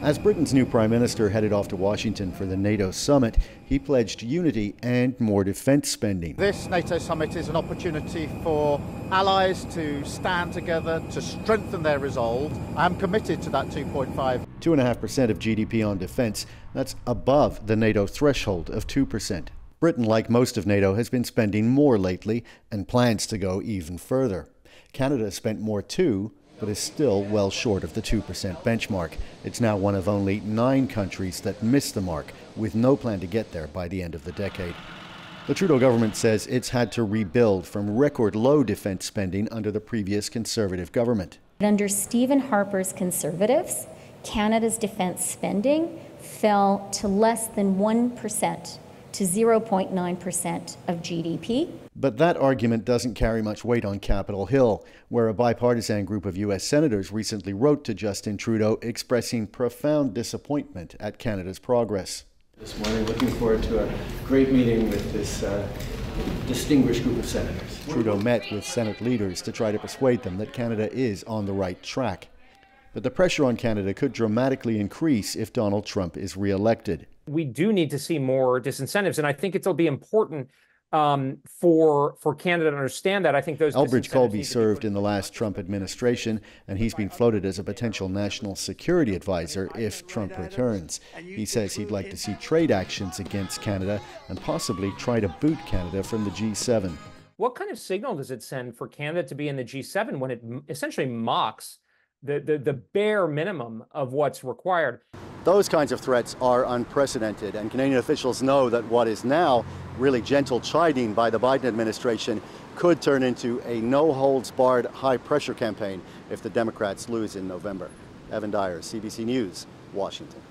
As Britain's new Prime Minister headed off to Washington for the NATO summit, he pledged unity and more defence spending. This NATO summit is an opportunity for allies to stand together, to strengthen their resolve. I am committed to that 2.5. 2.5% of GDP on defence, that's above the NATO threshold of 2%. Britain, like most of NATO, has been spending more lately and plans to go even further. Canada has spent more too, but is still well short of the 2% benchmark. It's now one of only 9 countries that miss the mark, with no plan to get there by the end of the decade. The Trudeau government says it's had to rebuild from record low defence spending under the previous Conservative government. Under Stephen Harper's Conservatives, Canada's defence spending fell to less than 1%, to 0.9% of GDP. But that argument doesn't carry much weight on Capitol Hill, where a bipartisan group of U.S. senators recently wrote to Justin Trudeau expressing profound disappointment at Canada's progress. This morning, looking forward to a great meeting with this distinguished group of senators. Trudeau met with Senate leaders to try to persuade them that Canada is on the right track. But the pressure on Canada could dramatically increase if Donald Trump is re-elected. We do need to see more disincentives, and I think it'll be important for Canada to understand that. I think those Elbridge Colby served in the last Trump administration, and he's been floated as a potential national security advisor if Trump returns. He says he'd like to see trade actions against Canada and possibly try to boot Canada from the G7. What kind of signal does it send for Canada to be in the G7 when it essentially mocks the bare minimum of what's required? Those kinds of threats are unprecedented, and Canadian officials know that what is now really gentle chiding by the Biden administration could turn into a no-holds-barred high-pressure campaign if the Democrats lose in November. Evan Dyer, CBC News, Washington.